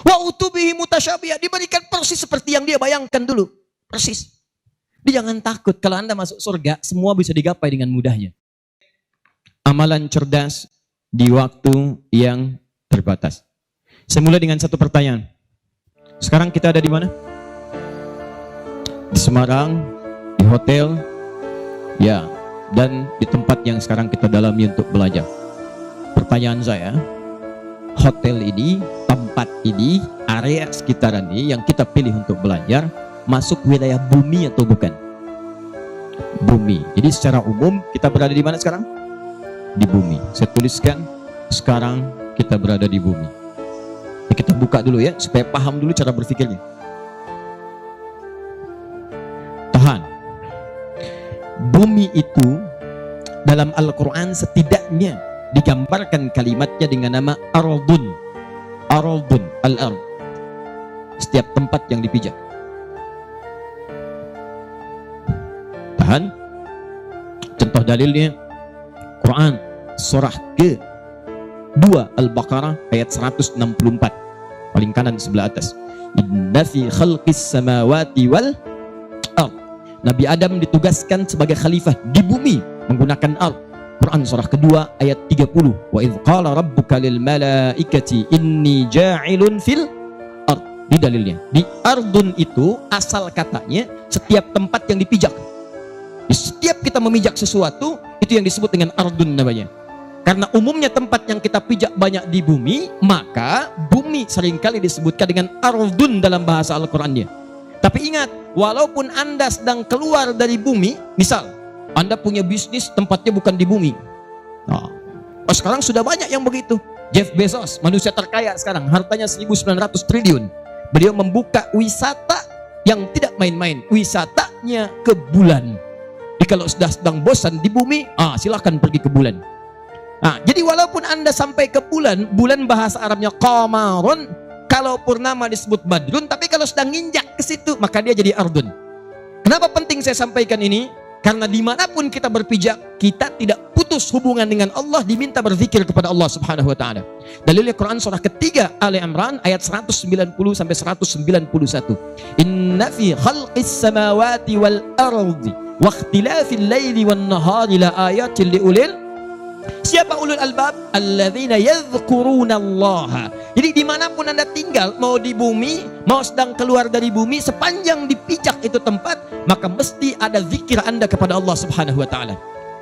Wa utubihi mutasyabiha, diberikan persis seperti yang dia bayangkan dulu. Persis. Dia jangan takut kalau Anda masuk surga, semua bisa digapai dengan mudahnya. Amalan cerdas di waktu yang terbatas. Saya mulai dengan satu pertanyaan. Sekarang kita ada di mana? Di Semarang, di hotel, ya, dan di tempat yang sekarang kita dalami untuk belajar. Pertanyaan saya, hotel ini, tempat ini, area sekitaran ini yang kita pilih untuk belajar, masuk wilayah bumi atau bukan? Bumi. Jadi secara umum kita berada di mana sekarang? Di bumi. Saya tuliskan, sekarang kita berada di bumi. Ya, kita buka dulu ya, supaya paham dulu cara berpikirnya. Tahan. Bumi itu dalam Al-Quran setidaknya digambarkan kalimatnya dengan nama Ardun. Ardun, al-ard. Setiap tempat yang dipijak. Tahan. Contoh dalilnya Quran surah ke-2 Al-Baqarah ayat 164. Paling kanan sebelah atas. Inna fi khalqis samawati wal ard. Nabi Adam ditugaskan sebagai khalifah di bumi menggunakan ard. Quran surah kedua ayat 30. Wa idz qala rabbuka lil malaikati inni ja'ilun fil ard. Di dalilnya. Di ardun itu asal katanya setiap tempat yang dipijak. Di setiap kita memijak sesuatu, itu yang disebut dengan ardun namanya. Karena umumnya tempat yang kita pijak banyak di bumi, maka bumi seringkali disebutkan dengan ardun dalam bahasa Al-Qur'annya. Tapi ingat, walaupun Anda sedang keluar dari bumi, misal Anda punya bisnis tempatnya bukan di bumi. Nah, sekarang sudah banyak yang begitu. Jeff Bezos, manusia terkaya sekarang, hartanya 1.900 triliun. Beliau membuka wisata yang tidak main-main, wisatanya ke bulan. Jadi kalau sudah sedang bosan di bumi, silahkan pergi ke bulan. Nah, jadi walaupun Anda sampai ke bulan, bulan bahasa Arabnya qamarun, kalau purnama disebut badrun, tapi kalau sedang nginjak ke situ, maka dia jadi ardun. Kenapa penting saya sampaikan ini? Karena dimanapun kita berpijak, kita tidak putus hubungan dengan Allah, diminta berzikir kepada Allah Subhanahu wa Ta'ala. Dalilnya Quran surah ketiga Ali Imran ayat 190 sampai 191. Inna fi khalqis samawati wal ardi wa ikhtilafil laili wan nahari la ayatin liulil. Siapa ulul albab? Alladzina yadhkuruna Allah. Jadi dimanapun Anda tinggal, mau di bumi, mau sedang keluar dari bumi, sepanjang dipijak itu tempat, maka mesti ada zikir Anda kepada Allah Subhanahu wa Ta'ala.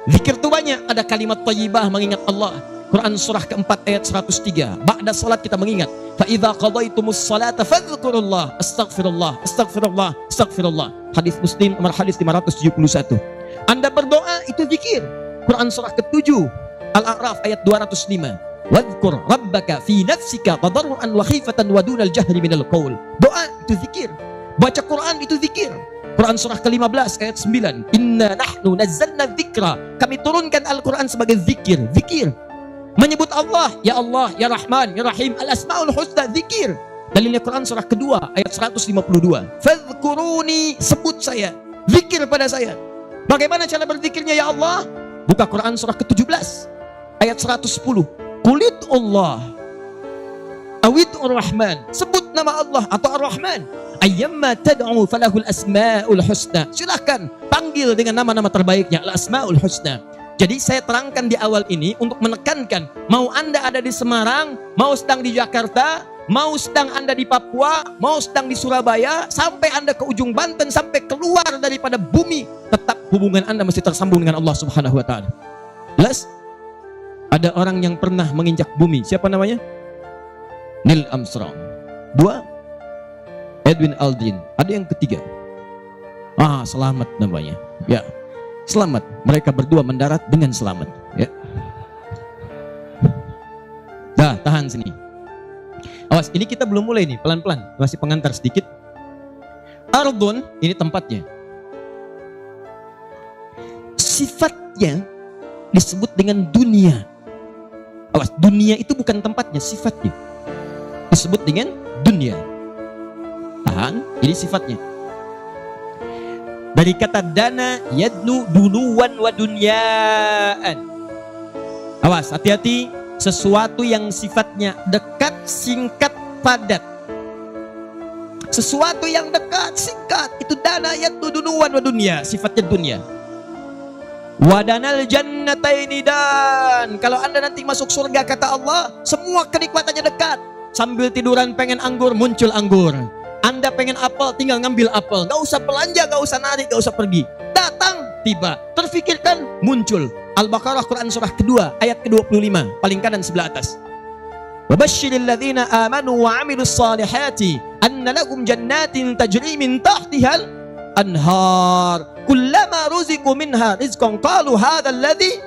Zikir itu banyak, ada kalimat thayyibah mengingat Allah. Quran surah keempat ayat 103. Ba'da salat kita mengingat. Fa idza qadaitumus salata fadhkurullah, astaghfirullah, astaghfirullah, astaghfirullah. Hadis Muslim nomor hadis 571. Anda berdoa itu zikir. Quran surah ke-7 Al-A'raf ayat 205. Wadhkur rabbaka fi nafsika tadarruan wa khifatan wa dunal jahri minal qaul. Doa itu zikir. Baca Quran itu zikir. Quran surah ke-15 ayat 9. Inna nahnu nazzalna dzikra. Kami turunkan Al-Quran sebagai zikir. Zikir. Menyebut Allah, ya Allah, ya Rahman, ya Rahim, al-asmaul husna, zikir. Dalilnya Quran surah kedua ayat 152. Fadhkuruni, sebut saya. Zikir pada saya. Bagaimana cara berzikirnya ya Allah? Buka Quran surah ke-17 ayat 110. Qulit Allah awid ar-Rahman, sebut nama Allah atau ar-Rahman. Ayyamma tad'u falahul asmaul husna. Silakan panggil dengan nama-nama terbaiknya, al-asmaul husna. Jadi saya terangkan di awal ini untuk menekankan, mau Anda ada di Semarang, mau sedang di Jakarta, mau sedang Anda di Papua, mau sedang di Surabaya, sampai Anda ke ujung Banten, sampai keluar daripada bumi, tetap hubungan Anda mesti tersambung dengan Allah Subhanahu wa Ta'ala. Jelas? Ada orang yang pernah menginjak bumi. Siapa namanya? Neil Armstrong. 2, Edwin Aldrin. Ada yang ketiga. Selamat namanya. Ya, selamat. Mereka berdua mendarat dengan selamat. Ya. Dah, tahan sini. Awas, ini kita belum mulai nih, pelan-pelan. Masih pengantar sedikit. Ardun, ini tempatnya. Sifatnya disebut dengan dunia. Awas, dunia itu bukan tempatnya, sifatnya disebut dengan dunia. Tahan, ini sifatnya. Dari kata dana yadnu dunuwan wa dunyaan. Awas, hati-hati. Sesuatu yang sifatnya dekat, singkat, padat. Sesuatu yang dekat, singkat. Itu dana yadudunuan wa dunia, sifatnya dunia. Wadanal jannataini, dan kalau Anda nanti masuk surga kata Allah, semua kenikmatannya dekat. Sambil tiduran pengen anggur, muncul anggur. Anda pengen apel, tinggal ngambil apel. Gak usah belanja, gak usah narik, gak usah pergi. Datang, tiba. Terfikirkan, muncul. Al-Baqarah Quran surah kedua ayat ke-25, paling kanan sebelah atas. Wabashshiril ladzina amanu wa 'amilus salihati anna lahum jannatin tajri min tahtihal anhar kullama ruziqu minha rizqan qalu hadzal ladzi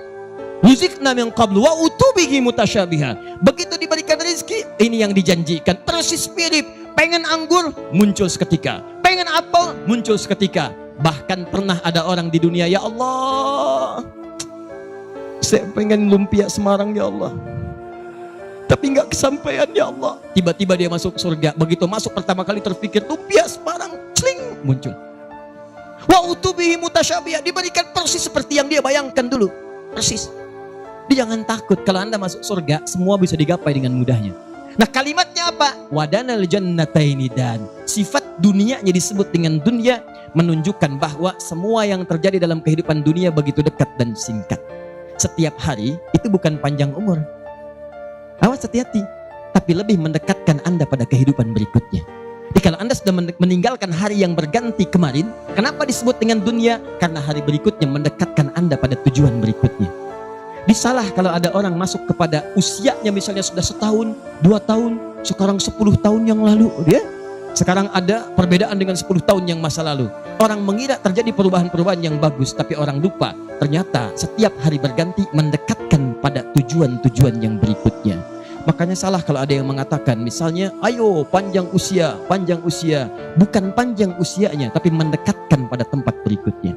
ruziqna min qablu wa utubihi mutasyabiha. Begitu diberikan rezeki, ini yang dijanjikan, persis mirip. Pengen anggur, muncul seketika. Pengen apel, muncul seketika. Bahkan pernah ada orang di dunia, ya Allah, saya pengen lumpia Semarang ya Allah, tapi nggak kesampaian ya Allah. Tiba-tiba dia masuk surga. Begitu masuk pertama kali terpikir lumpia Semarang, cling, muncul. Wa utubihi mutasyabiha, diberikan persis seperti yang dia bayangkan dulu, persis. Dia jangan takut, kalau Anda masuk surga semua bisa digapai dengan mudahnya. Nah, kalimatnya apa? Wadanal jannataini, dan sifat dunianya disebut dengan dunia, menunjukkan bahwa semua yang terjadi dalam kehidupan dunia begitu dekat dan singkat. Setiap hari itu bukan panjang umur. Awas, hati-hati. Tapi lebih mendekatkan Anda pada kehidupan berikutnya. Jadi kalau Anda sudah meninggalkan hari yang berganti kemarin, kenapa disebut dengan dunia? Karena hari berikutnya mendekatkan Anda pada tujuan berikutnya. Disalah kalau ada orang masuk kepada usianya misalnya sudah 1 tahun, 2 tahun, sekarang 10 tahun yang lalu. Dia sekarang ada perbedaan dengan 10 tahun yang masa lalu. Orang mengira terjadi perubahan-perubahan yang bagus, tapi orang lupa ternyata setiap hari berganti mendekatkan pada tujuan-tujuan yang berikutnya. Makanya salah kalau ada yang mengatakan misalnya, ayo panjang usia. Bukan panjang usianya, tapi mendekatkan pada tempat berikutnya.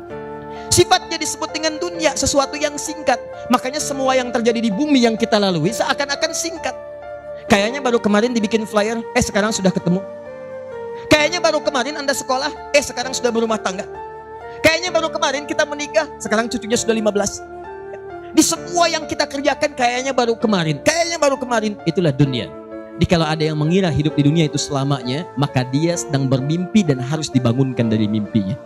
Sifatnya disebut dengan dunia, sesuatu yang singkat. Makanya semua yang terjadi di bumi yang kita lalui seakan-akan singkat. Kayaknya baru kemarin dibikin flyer, sekarang sudah ketemu. Kayaknya baru kemarin Anda sekolah, sekarang sudah berumah tangga. Kayaknya baru kemarin kita menikah, sekarang cucunya sudah 15. Di semua yang kita kerjakan kayaknya baru kemarin, itulah dunia. Jadi kalau ada yang mengira hidup di dunia itu selamanya, maka dia sedang bermimpi dan harus dibangunkan dari mimpinya.